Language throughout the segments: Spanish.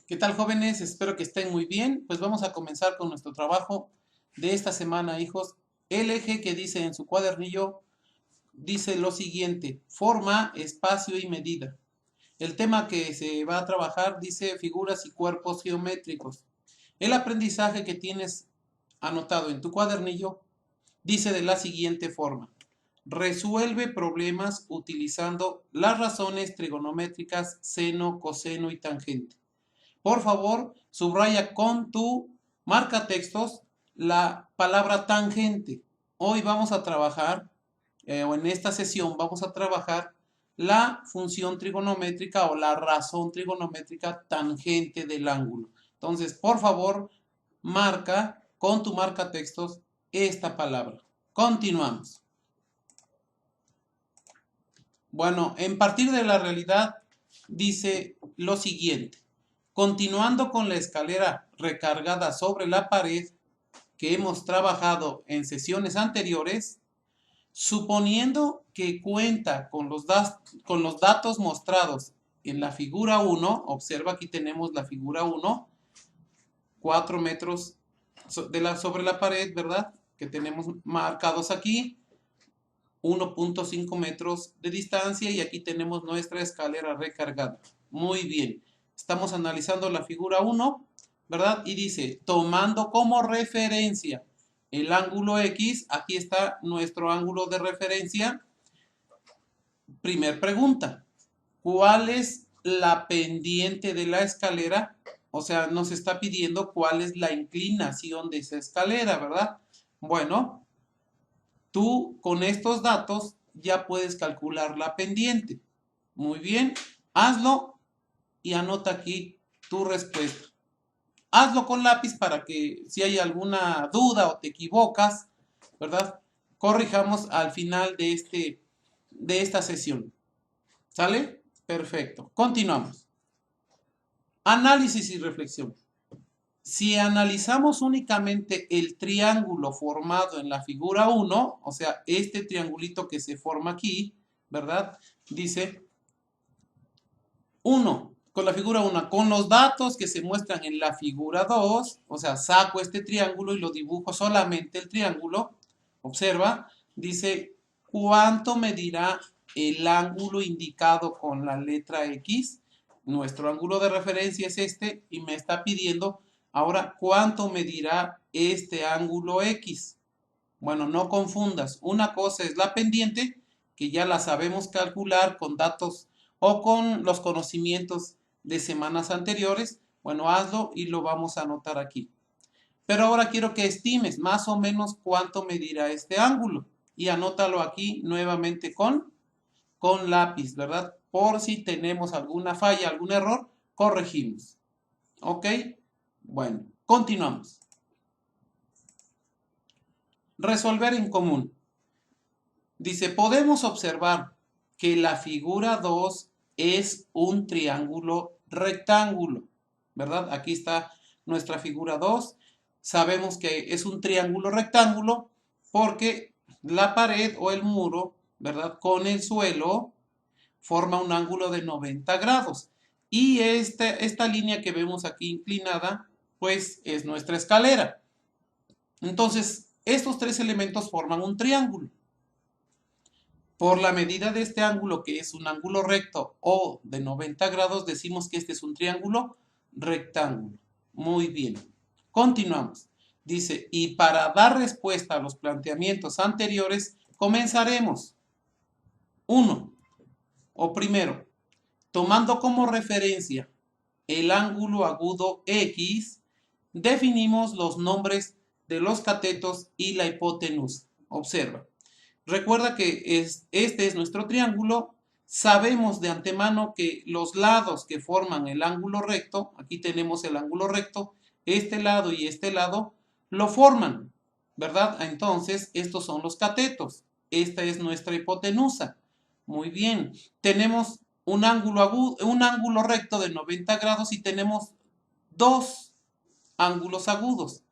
¿Qué tal, jóvenes? Espero que estén muy bien. Pues vamos a comenzar con nuestro trabajo de esta semana, hijos. El eje que dice en su cuadernillo dice lo siguiente: forma, espacio y medida. El tema que se va a trabajar dice figuras y cuerpos geométricos. El aprendizaje que tienes anotado en tu cuadernillo dice de la siguiente forma: resuelve problemas utilizando las razones trigonométricas seno, coseno y tangente. Por favor, subraya con tu marcatextos la palabra tangente. Hoy vamos a trabajar, o en esta sesión vamos a trabajar la función trigonométrica o la razón trigonométrica tangente del ángulo. Entonces, por favor, marca con tu marcatextos esta palabra. Continuamos. Bueno, en partir de la realidad dice lo siguiente: continuando con la escalera recargada sobre la pared que hemos trabajado en sesiones anteriores, suponiendo que cuenta con los datos mostrados en la figura 1, observa aquí tenemos la figura 1, 4 metros sobre la pared, ¿verdad? Que tenemos marcados aquí, 1.5 metros de distancia, y aquí tenemos nuestra escalera recargada. Muy bien, estamos analizando la figura 1, ¿verdad? Y dice, tomando como referencia el ángulo X, aquí está nuestro ángulo de referencia. Primer pregunta: ¿cuál es la pendiente de la escalera? O sea, nos está pidiendo cuál es la inclinación de esa escalera, ¿verdad? Bueno, tú con estos datos ya puedes calcular la pendiente. Muy bien, hazlo y anota aquí tu respuesta. Hazlo con lápiz para que si hay alguna duda o te equivocas, ¿verdad? Corrijamos al final de esta sesión. ¿Sale? Perfecto. Continuamos. Análisis y reflexión. Si analizamos únicamente el triángulo formado en la figura 1, o sea, este triangulito que se forma aquí, ¿verdad? Dice 1, con la figura 1, con los datos que se muestran en la figura 2, o sea, saco este triángulo y lo dibujo solamente el triángulo. Observa, dice, ¿cuánto medirá el ángulo indicado con la letra X? Nuestro ángulo de referencia es este y me está pidiendo ahora cuánto medirá este ángulo X. Bueno, no confundas. Una cosa es la pendiente, que ya la sabemos calcular con datos o con los conocimientos de semanas anteriores. Bueno, hazlo y lo vamos a anotar aquí. Pero ahora quiero que estimes más o menos cuánto medirá este ángulo. Y anótalo aquí nuevamente con lápiz, ¿verdad? Por si tenemos alguna falla, algún error, corregimos. ¿Ok? Bueno, continuamos. Resolver en común. Dice, podemos observar que la figura 2 es un triángulo rectángulo, ¿verdad? Aquí está nuestra figura 2. Sabemos que es un triángulo rectángulo porque la pared o el muro, ¿verdad? Con el suelo forma un ángulo de 90 grados. Y esta línea que vemos aquí inclinada, pues es nuestra escalera. Entonces, estos tres elementos forman un triángulo. Por la medida de este ángulo, que es un ángulo recto o de 90 grados, decimos que este es un triángulo rectángulo. Muy bien. Continuamos. Dice, y para dar respuesta a los planteamientos anteriores, comenzaremos. 1. O primero, tomando como referencia el ángulo agudo X, definimos los nombres de los catetos y la hipotenusa. Observa. Recuerda que este es nuestro triángulo. Sabemos de antemano que los lados que forman el ángulo recto, aquí tenemos el ángulo recto, este lado y este lado lo forman, ¿verdad? Entonces, estos son los catetos. Esta es nuestra hipotenusa. Muy bien. Tenemos un ángulo recto de 90 grados y tenemos dos ángulos agudos.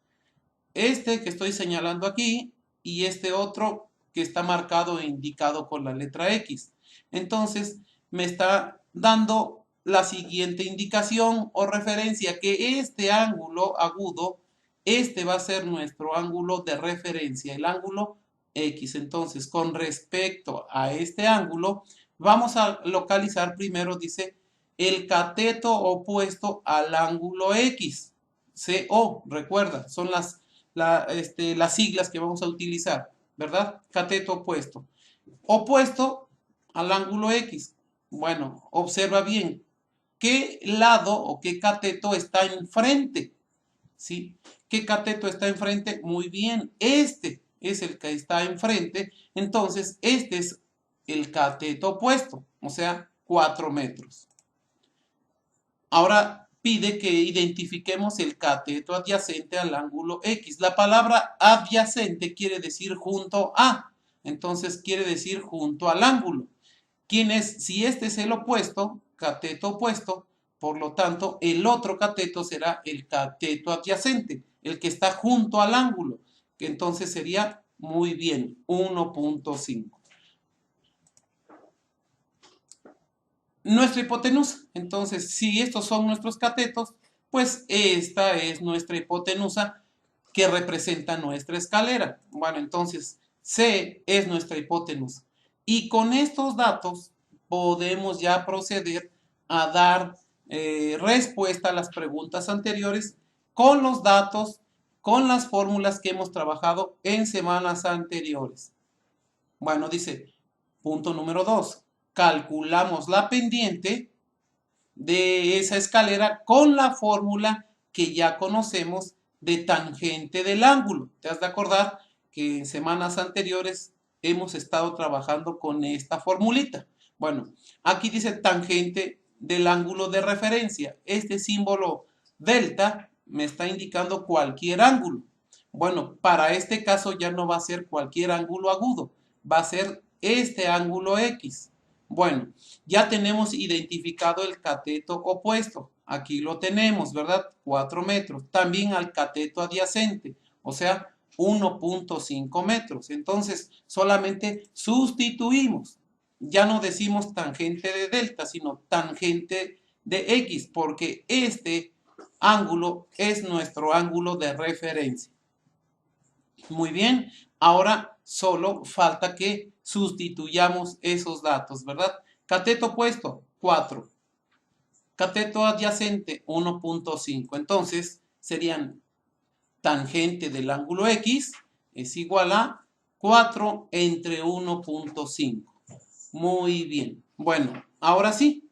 Este que estoy señalando aquí y este otro que está marcado e indicado con la letra X. Entonces me está dando la siguiente indicación o referencia, que este ángulo agudo, este va a ser nuestro ángulo de referencia, el ángulo X. Entonces, con respecto a este ángulo, vamos a localizar primero, dice, el cateto opuesto al ángulo X. CO, recuerda, son las siglas que vamos a utilizar, ¿verdad? Cateto opuesto. Opuesto al ángulo X. Bueno, observa bien, ¿qué lado o qué cateto está enfrente? ¿Sí? ¿Qué cateto está enfrente? Muy bien, este es el que está enfrente, entonces este es el cateto opuesto, o sea, 4 metros. Ahora pide que identifiquemos el cateto adyacente al ángulo X. La palabra adyacente quiere decir junto a, entonces quiere decir junto al ángulo. Si este es el opuesto, cateto opuesto, por lo tanto, el otro cateto será el cateto adyacente, el que está junto al ángulo, que entonces sería muy bien, 1.5. Nuestra hipotenusa. Entonces, si estos son nuestros catetos, pues esta es nuestra hipotenusa que representa nuestra escalera. Bueno, entonces C es nuestra hipotenusa. Y con estos datos podemos ya proceder a dar respuesta a las preguntas anteriores con los datos, con las fórmulas que hemos trabajado en semanas anteriores. Bueno, dice, punto número 2. Calculamos la pendiente de esa escalera con la fórmula que ya conocemos de tangente del ángulo. Te has de acordar que en semanas anteriores hemos estado trabajando con esta formulita. Bueno, aquí dice tangente del ángulo de referencia. Este símbolo delta me está indicando cualquier ángulo. Bueno, para este caso ya no va a ser cualquier ángulo agudo, va a ser este ángulo X. Bueno, ya tenemos identificado el cateto opuesto. Aquí lo tenemos, ¿verdad? 4 metros. También al cateto adyacente, o sea, 1.5 metros. Entonces, solamente sustituimos. Ya no decimos tangente de delta, sino tangente de X, porque este ángulo es nuestro ángulo de referencia. Muy bien, ahora solo falta que sustituyamos esos datos, ¿verdad? Cateto opuesto, 4. Cateto adyacente, 1.5. Entonces, serían tangente del ángulo X es igual a 4 entre 1.5. Muy bien. Bueno, ahora sí.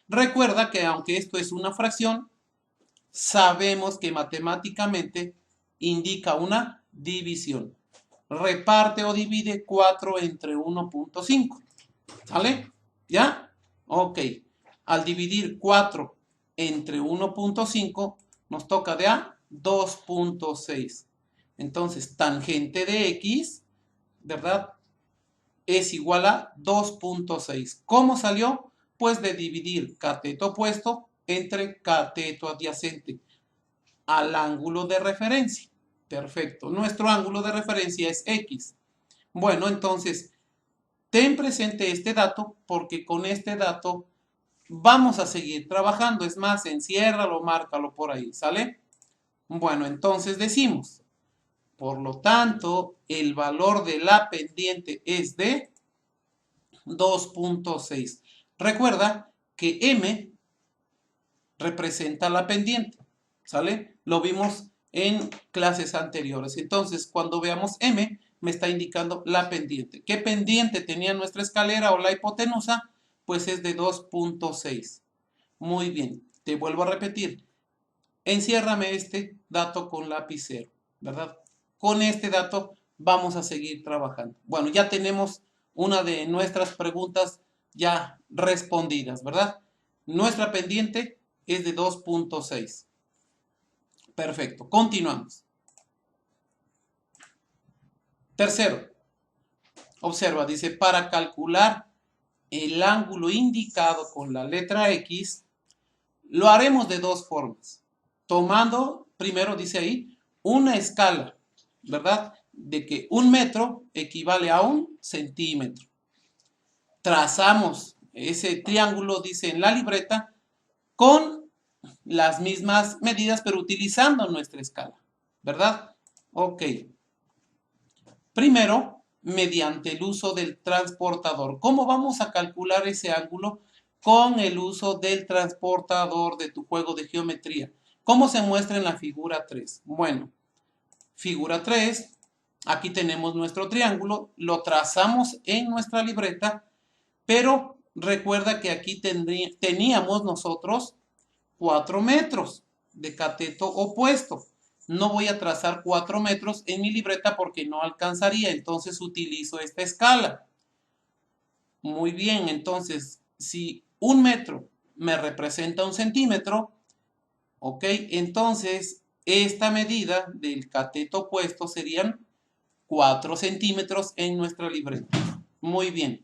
Recuerda que aunque esto es una fracción, sabemos que matemáticamente indica una división. Reparte o divide 4 entre 1.5. ¿Sale? ¿Ya? Ok. Al dividir 4 entre 1.5 nos toca de A 2.6. Entonces, tangente de X, ¿verdad? Es igual a 2.6. ¿Cómo salió? Pues de dividir cateto opuesto entre cateto adyacente al ángulo de referencia. Perfecto. Nuestro ángulo de referencia es X. Bueno, entonces, ten presente este dato porque con este dato vamos a seguir trabajando. Es más, enciérralo, márcalo por ahí, ¿sale? Bueno, entonces decimos, por lo tanto, el valor de la pendiente es de 2.6. Recuerda que M representa la pendiente, ¿sale? Lo vimos en clases anteriores. Entonces, cuando veamos M, me está indicando la pendiente. ¿Qué pendiente tenía nuestra escalera o la hipotenusa? Pues es de 2.6. Muy bien, te vuelvo a repetir. Enciérrame este dato con lapicero, ¿verdad? Con este dato vamos a seguir trabajando. Bueno, ya tenemos una de nuestras preguntas ya respondidas, ¿verdad? Nuestra pendiente es de 2.6. Perfecto, continuamos. Tercero, observa, dice, para calcular el ángulo indicado con la letra X, lo haremos de dos formas. Tomando, primero dice ahí, una escala, ¿verdad? De que 1 metro equivale a 1 centímetro. Trazamos ese triángulo, dice en la libreta, con las mismas medidas, pero utilizando nuestra escala, ¿verdad? Ok. Primero, mediante el uso del transportador. ¿Cómo vamos a calcular ese ángulo? Con el uso del transportador de tu juego de geometría. ¿Cómo se muestra en la figura 3? Bueno, figura 3, aquí tenemos nuestro triángulo, lo trazamos en nuestra libreta, pero recuerda que aquí teníamos nosotros 4 metros de cateto opuesto. No voy a trazar 4 metros en mi libreta porque no alcanzaría, entonces utilizo esta escala. Muy bien, entonces si 1 metro me representa 1 centímetro, ok, entonces esta medida del cateto opuesto serían 4 centímetros en nuestra libreta. Muy bien.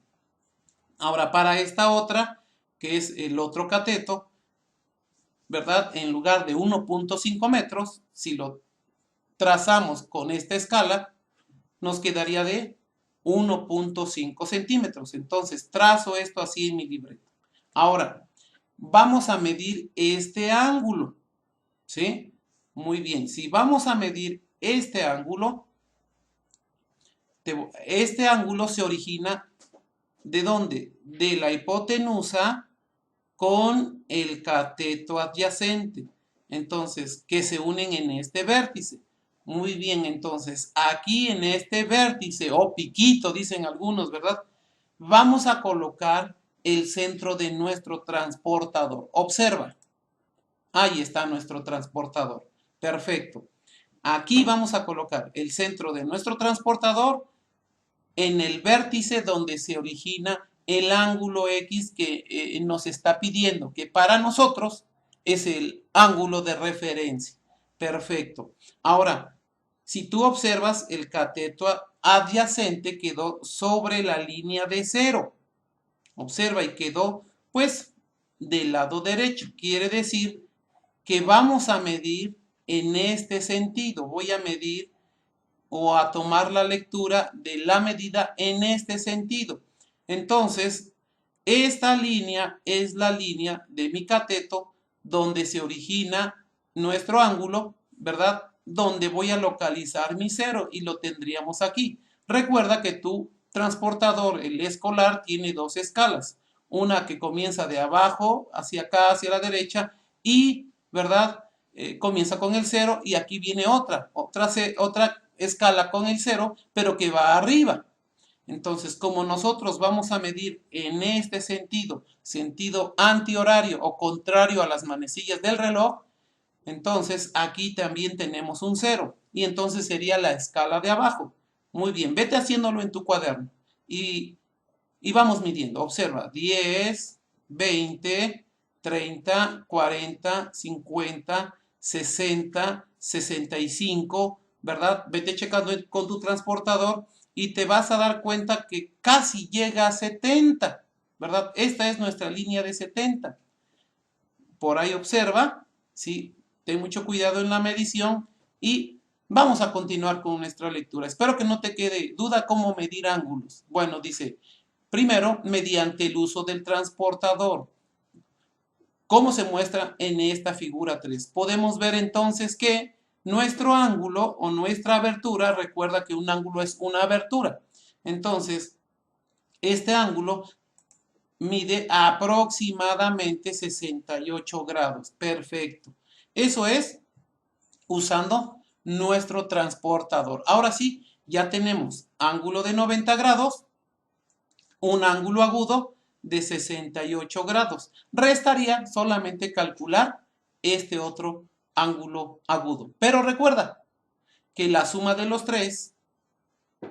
Ahora para esta otra, que es el otro cateto, ¿verdad? En lugar de 1.5 metros, si lo trazamos con esta escala, nos quedaría de 1.5 centímetros. Entonces, trazo esto así en mi libreta. Ahora, vamos a medir este ángulo, ¿sí? Muy bien, si vamos a medir este ángulo se origina ¿de dónde? De la hipotenusa con el cateto adyacente. Entonces, que se unen en este vértice. Muy bien, entonces, aquí en este vértice, o piquito, dicen algunos, ¿verdad? Vamos a colocar el centro de nuestro transportador. Observa, ahí está nuestro transportador. Perfecto. Aquí vamos a colocar el centro de nuestro transportador en el vértice donde se origina el ángulo X que nos está pidiendo, que para nosotros es el ángulo de referencia. Perfecto. Ahora, si tú observas, el cateto adyacente quedó sobre la línea de 0. Observa, y quedó pues del lado derecho. Quiere decir que vamos a medir en este sentido. Voy a medir o a tomar la lectura de la medida en este sentido. Entonces, esta línea es la línea de mi cateto donde se origina nuestro ángulo, ¿verdad? Donde voy a localizar mi 0 y lo tendríamos aquí. Recuerda que tu transportador, el escolar, tiene 2 escalas. Una que comienza de abajo hacia acá, hacia la derecha, y, ¿verdad? Comienza con el 0 y aquí viene otra escala con el 0, pero que va arriba. Entonces, como nosotros vamos a medir en este sentido, sentido antihorario o contrario a las manecillas del reloj, entonces aquí también tenemos un 0 y entonces sería la escala de abajo. Muy bien, vete haciéndolo en tu cuaderno y vamos midiendo. Observa, 10, 20, 30, 40, 50, 60, 65, ¿verdad? Vete checando con tu transportador y te vas a dar cuenta que casi llega a 70, ¿verdad? Esta es nuestra línea de 70. Por ahí observa, ¿sí? Ten mucho cuidado en la medición y vamos a continuar con nuestra lectura. Espero que no te quede duda cómo medir ángulos. Bueno, dice, primero, mediante el uso del transportador. ¿Cómo se muestra en esta figura 3? Podemos ver entonces que nuestro ángulo o nuestra abertura, recuerda que un ángulo es una abertura. Entonces, este ángulo mide aproximadamente 68 grados. Perfecto. Eso es usando nuestro transportador. Ahora sí, ya tenemos ángulo de 90 grados, un ángulo agudo de 68 grados. Restaría solamente calcular este otro ángulo agudo. Pero recuerda que la suma de los tres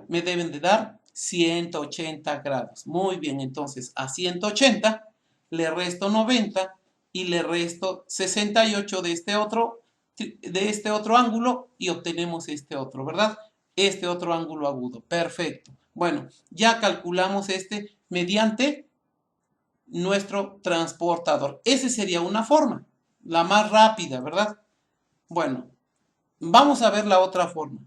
me deben de dar 180 grados. Muy bien, entonces a 180 le resto 90 y le resto 68 de este otro ángulo y obtenemos este otro, ¿verdad? Este otro ángulo agudo. Perfecto. Bueno, ya calculamos este mediante nuestro transportador. Esa sería una forma, la más rápida, ¿verdad? Bueno, vamos a ver la otra forma.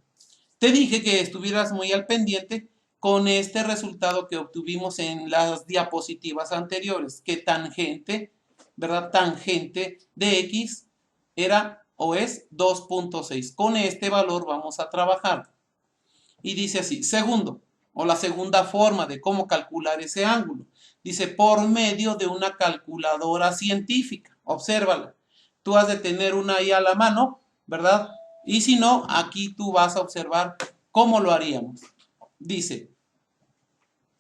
Te dije que estuvieras muy al pendiente con este resultado que obtuvimos en las diapositivas anteriores, que tangente ¿verdad? Tangente de X era o es 2.6. Con este valor vamos a trabajar. Y dice así, segundo, o la segunda forma de cómo calcular ese ángulo. Dice, por medio de una calculadora científica. Obsérvala. Tú has de tener una ahí a la mano, ¿verdad? Y si no, aquí tú vas a observar cómo lo haríamos. Dice,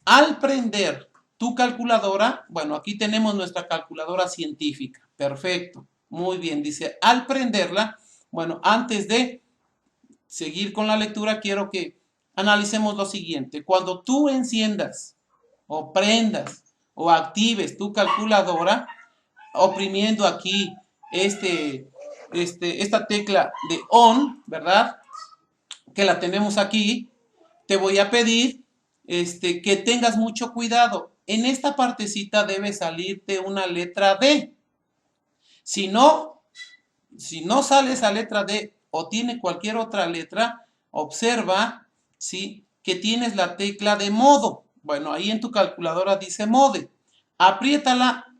al prender tu calculadora, bueno, aquí tenemos nuestra calculadora científica. Perfecto. Muy bien. Dice, al prenderla, bueno, antes de seguir con la lectura, quiero que analicemos lo siguiente. Cuando tú enciendas o prendas o actives tu calculadora, oprimiendo aquí esta tecla de on, ¿verdad? Que la tenemos aquí, te voy a pedir que tengas mucho cuidado. En esta partecita debe salirte una letra D. Si no sale esa letra D o tiene cualquier otra letra, observa, ¿sí?, que tienes la tecla de modo. Bueno, ahí en tu calculadora dice mode. Apriétala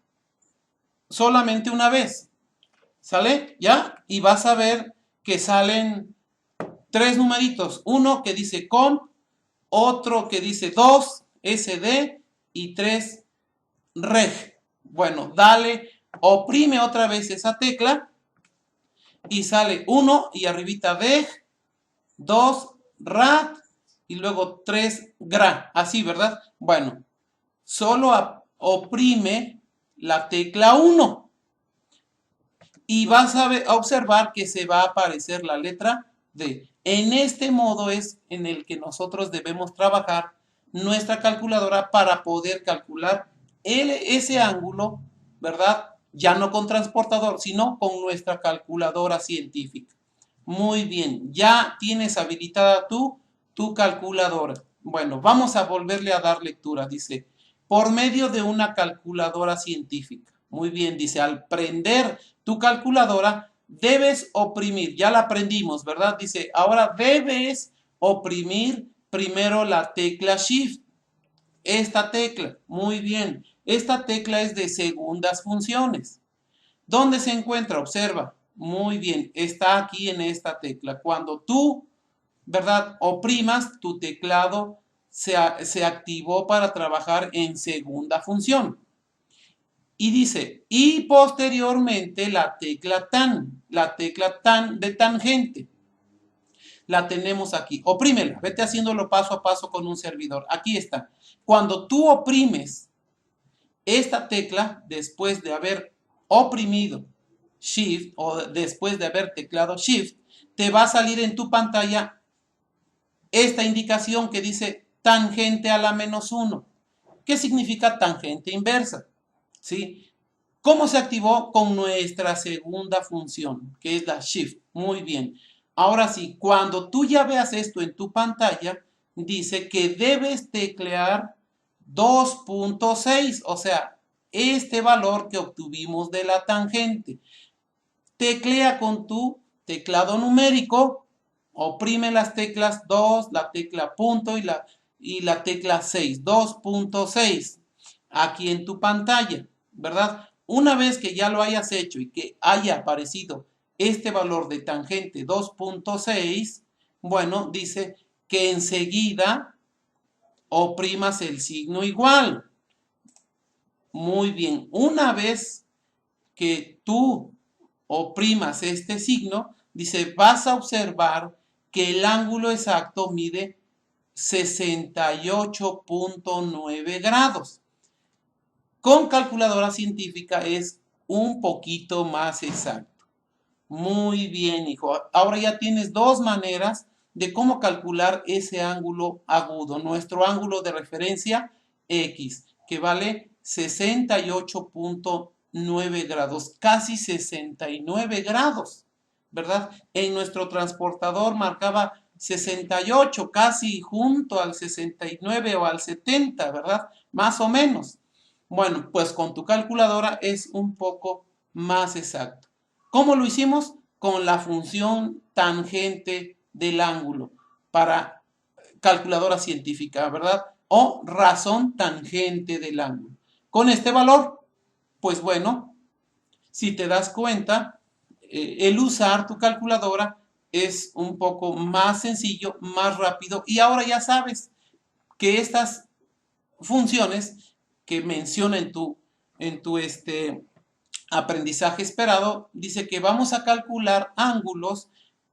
solamente una vez. ¿Sale? ¿Ya? Y vas a ver que salen tres numeritos. Uno que dice comp, otro que dice 2, SD y 3, reg. Bueno, dale, oprime otra vez esa tecla y sale 1 y arribita deg, 2 rat y luego 3 gra. Así, ¿verdad? Bueno, solo oprime la tecla 1 y vas a observar que se va a aparecer la letra D. En este modo es en el que nosotros debemos trabajar nuestra calculadora para poder calcular ese ángulo, ¿verdad? Ya no con transportador, sino con nuestra calculadora científica. Muy bien, ya tienes habilitada tu calculadora. Bueno, vamos a volverle a dar lectura. Dice, por medio de una calculadora científica. Muy bien, dice, al prender tu calculadora, debes oprimir, ya la aprendimos, ¿verdad? Dice, ahora debes oprimir primero la tecla Shift. Esta tecla, muy bien. Esta tecla es de segundas funciones. ¿Dónde se encuentra? Observa. Muy bien, está aquí en esta tecla. Cuando tú, ¿verdad?, oprimas, tu teclado se activó para trabajar en segunda función. Y dice, y posteriormente la tecla tan de tangente. La tenemos aquí. Oprímela, vete haciéndolo paso a paso con un servidor. Aquí está. Cuando tú oprimes esta tecla, después de haber oprimido Shift o después de haber teclado Shift, te va a salir en tu pantalla esta indicación que dice tangente a la -1. ¿Qué significa tangente inversa? ¿Sí? ¿Cómo se activó? Con nuestra segunda función, que es la Shift. Muy bien. Ahora sí, cuando tú ya veas esto en tu pantalla, dice que debes teclear 2.6, o sea, este valor que obtuvimos de la tangente. Teclea con tu teclado numérico, oprime las teclas 2, la tecla punto y la tecla 6, 2.6, aquí en tu pantalla, ¿verdad? Una vez que ya lo hayas hecho y que haya aparecido este valor de tangente 2.6, bueno, dice que enseguida oprimas el signo igual. Muy bien, una vez que tú oprimas este signo, dice, vas a observar que el ángulo exacto mide 68.9 grados. Con calculadora científica es un poquito más exacto. Muy bien, hijo. Ahora ya tienes dos maneras de cómo calcular ese ángulo agudo, nuestro ángulo de referencia X, que vale 68.9 grados, casi 69 grados, ¿verdad? En nuestro transportador marcaba 68, casi junto al 69 o al 70, ¿verdad? Más o menos. Bueno, pues con tu calculadora es un poco más exacto. ¿Cómo lo hicimos? Con la función tangente del ángulo para calculadora científica, ¿verdad? O razón tangente del ángulo. Con este valor, pues bueno, si te das cuenta, el usar tu calculadora es un poco más sencillo, más rápido, y ahora ya sabes que estas funciones que menciona en tu aprendizaje esperado, dice que vamos a calcular ángulos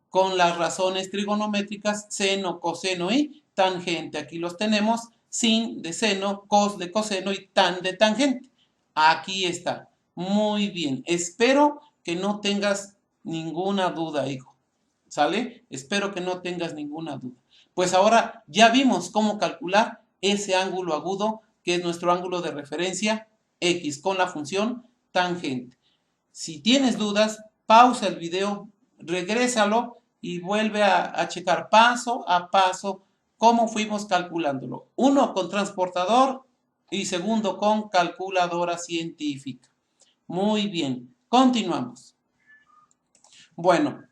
con las razones trigonométricas seno, coseno y tangente. Aquí los tenemos: sin de seno, cos de coseno y tan de tangente. Aquí está. Muy bien. Espero que no tengas ninguna duda, hijo. ¿Sale? Espero que no tengas ninguna duda. Pues ahora ya vimos cómo calcular ese ángulo agudo, que es nuestro ángulo de referencia X, con la función tangente. Si tienes dudas, pausa el video, regrésalo y vuelve a checar paso a paso cómo fuimos calculándolo. Uno con transportador y segundo con calculadora científica. Muy bien, continuamos. Bueno,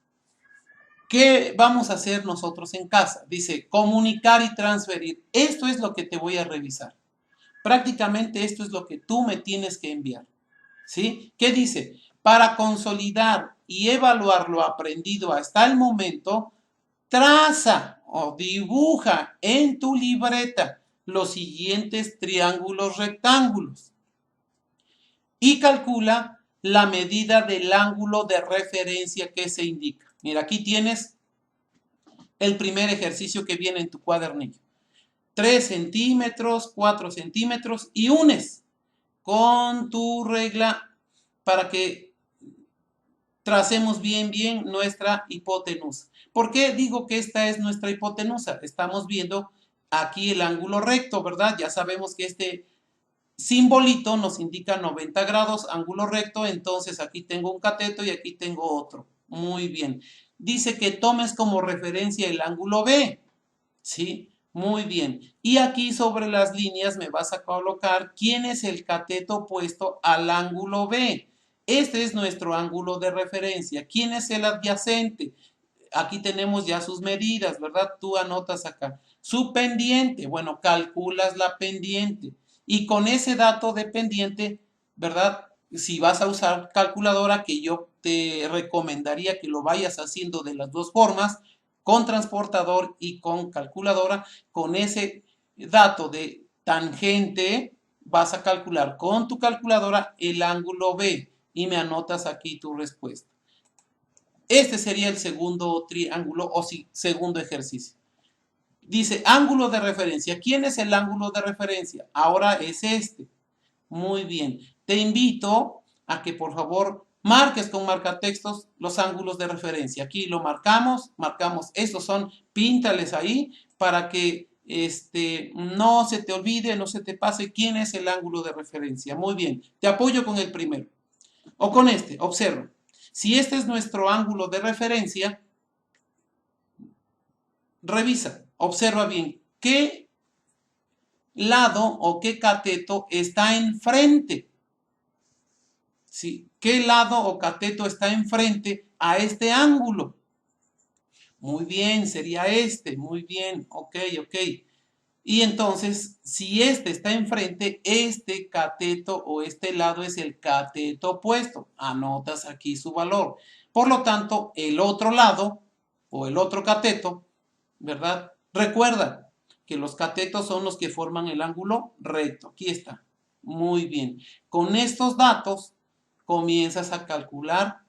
¿qué vamos a hacer nosotros en casa? Dice, comunicar y transferir. Esto es lo que te voy a revisar. Prácticamente esto es lo que tú me tienes que enviar. ¿Sí? ¿Qué dice? Para consolidar y evaluar lo aprendido hasta el momento, traza o dibuja en tu libreta los siguientes triángulos rectángulos y calcula la medida del ángulo de referencia que se indica. Mira, aquí tienes el primer ejercicio que viene en tu cuadernillo. 3 centímetros, 4 centímetros y unes con tu regla para que tracemos bien nuestra hipotenusa. ¿Por qué digo que esta es nuestra hipotenusa? Estamos viendo aquí el ángulo recto, ¿verdad? Ya sabemos que este simbolito nos indica 90 grados, ángulo recto, entonces aquí tengo un cateto y aquí tengo otro. Muy bien. Dice que tomes como referencia el ángulo B, ¿sí? Muy bien. Y aquí sobre las líneas me vas a colocar quién es el cateto opuesto al ángulo B. Este es nuestro ángulo de referencia. ¿Quién es el adyacente? Aquí tenemos ya sus medidas, ¿verdad? Tú anotas acá. Su pendiente, bueno, calculas la pendiente. Y con ese dato de pendiente, ¿verdad? Si vas a usar calculadora, que yo te recomendaría que lo vayas haciendo de las dos formas, con transportador y con calculadora, con ese dato de tangente, vas a calcular con tu calculadora el ángulo B y me anotas aquí tu respuesta. Este sería el segundo triángulo o segundo ejercicio. Dice ángulo de referencia. ¿Quién es el ángulo de referencia? Ahora es este. Muy bien. Te invito a que por favor marques con marcatextos los ángulos de referencia. Aquí lo marcamos, estos son, píntales ahí para que no se te olvide, no se te pase quién es el ángulo de referencia. Muy bien. Te apoyo con el primero. O con este, observa. Si este es nuestro ángulo de referencia, revisa, observa bien qué lado o qué cateto está enfrente. ¿Sí? ¿Qué lado o cateto está enfrente a este ángulo? Muy bien, sería este. Muy bien, ok. Y entonces, si este está enfrente, este cateto o este lado es el cateto opuesto. Anotas aquí su valor. Por lo tanto, el otro lado o el otro cateto, ¿verdad? Recuerda que los catetos son los que forman el ángulo recto. Aquí está. Muy bien. Con estos datos comienzas a calcular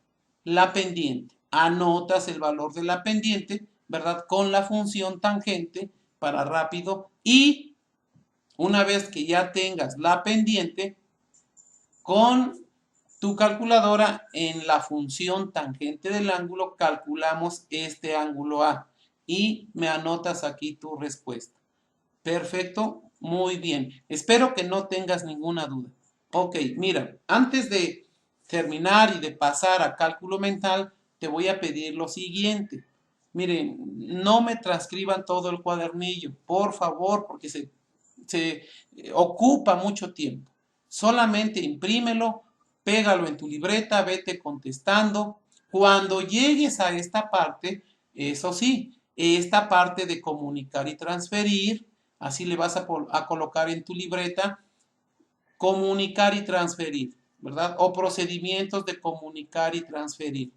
la pendiente. Anotas el valor de la pendiente, ¿verdad? Con la función tangente para rápido, y una vez que ya tengas la pendiente, con tu calculadora en la función tangente del ángulo calculamos este ángulo A y me anotas aquí tu respuesta. Perfecto, muy bien. Espero que no tengas ninguna duda. Ok, mira, antes de terminar y de pasar a cálculo mental, te voy a pedir lo siguiente. Miren, no me transcriban todo el cuadernillo, por favor, porque se ocupa mucho tiempo. Solamente imprímelo, pégalo en tu libreta, vete contestando. Cuando llegues a esta parte, eso sí, esta parte de comunicar y transferir, así le vas a colocar en tu libreta, comunicar y transferir. ¿verdad? O procedimientos de comunicar y transferir.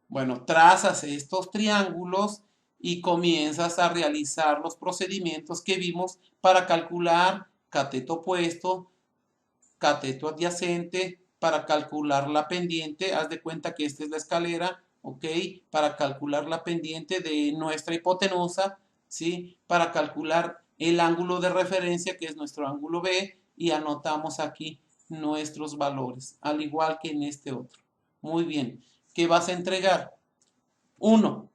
Bueno, trazas estos triángulos y comienzas a realizar los procedimientos que vimos para calcular cateto opuesto, cateto adyacente, para calcular la pendiente. Haz de cuenta que esta es la escalera, ¿ok? Para calcular la pendiente de nuestra hipotenusa, ¿sí? Para calcular el ángulo de referencia, que es nuestro ángulo B, y anotamos aquí nuestros valores, al igual que en este otro. Muy bien. ¿Qué vas a entregar? 1.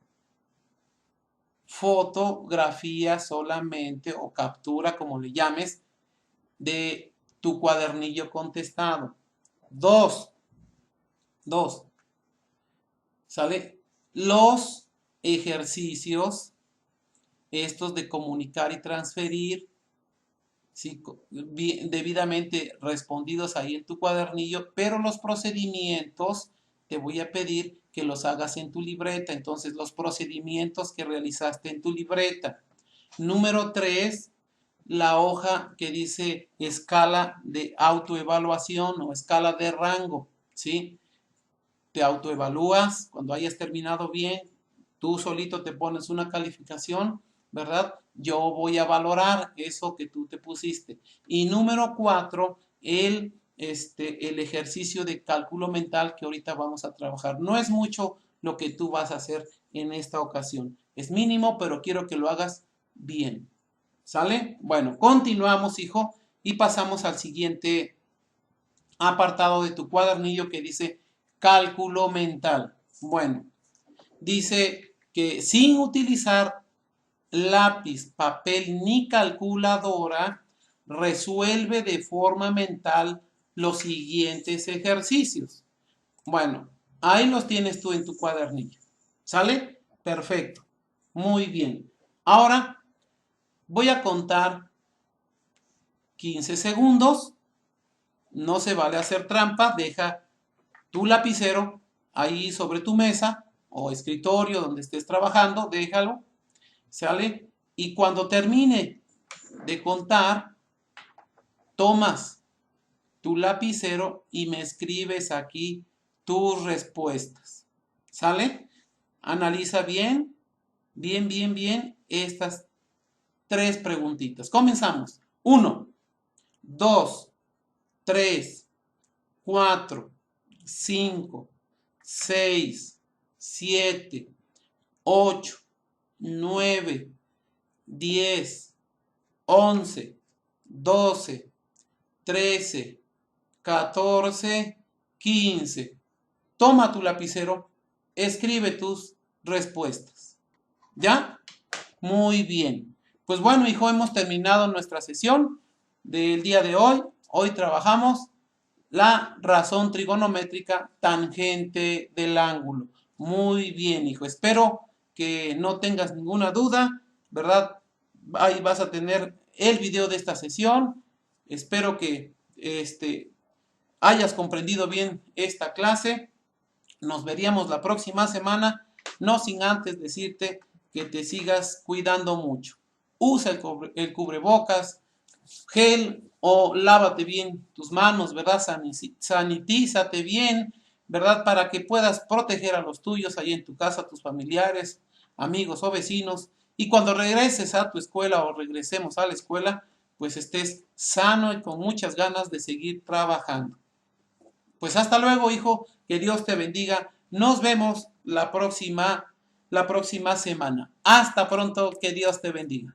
Fotografía solamente o captura, como le llames, de tu cuadernillo contestado. 2. ¿Sale? Los ejercicios, estos de comunicar y transferir, ¿sí? Debidamente respondidos ahí en tu cuadernillo, pero los procedimientos te voy a pedir que los hagas en tu libreta. Entonces, los procedimientos que realizaste en tu libreta. Número 3, la hoja que dice escala de autoevaluación o escala de rango, ¿sí? Te autoevalúas, cuando hayas terminado bien, tú solito te pones una calificación, ¿verdad? Yo voy a valorar eso que tú te pusiste. Y número 4, el ejercicio de cálculo mental que ahorita vamos a trabajar. No es mucho lo que tú vas a hacer en esta ocasión. Es mínimo, pero quiero que lo hagas bien. ¿Sale? Bueno, continuamos, hijo, y pasamos al siguiente apartado de tu cuadernillo que dice cálculo mental. Bueno, dice que sin utilizar lápiz, papel ni calculadora, resuelve de forma mental los siguientes ejercicios. Bueno, ahí los tienes tú en tu cuadernillo. ¿Sale? Perfecto. Muy bien. Ahora voy a contar 15 segundos. No se vale hacer trampa. Deja tu lapicero ahí sobre tu mesa o escritorio donde estés trabajando. Déjalo. ¿Sale? Y cuando termine de contar, tomas tu lapicero y me escribes aquí tus respuestas. ¿Sale? Analiza bien, bien estas 3 preguntitas. Comenzamos. 1, 2, 3, 4, 5, 6, 7, 8, 9, 10, 11, 12, 13, 14, 15. Toma tu lapicero, escribe tus respuestas. ¿Ya? Muy bien. Pues bueno, hijo, hemos terminado nuestra sesión del día de hoy. Hoy trabajamos la razón trigonométrica tangente del ángulo. Muy bien, hijo. Espero que no tengas ninguna duda, ¿verdad? Ahí vas a tener el video de esta sesión. Espero que hayas comprendido bien esta clase. Nos veríamos la próxima semana, no sin antes decirte que te sigas cuidando mucho. Usa el cubrebocas, gel o lávate bien tus manos, ¿verdad? Sanitízate bien, ¿verdad? Para que puedas proteger a los tuyos ahí en tu casa, a tus familiares, amigos o vecinos. Y cuando regreses a tu escuela o regresemos a la escuela, pues estés sano y con muchas ganas de seguir trabajando. Pues hasta luego, hijo, que Dios te bendiga. Nos vemos la próxima semana. Hasta pronto, que Dios te bendiga.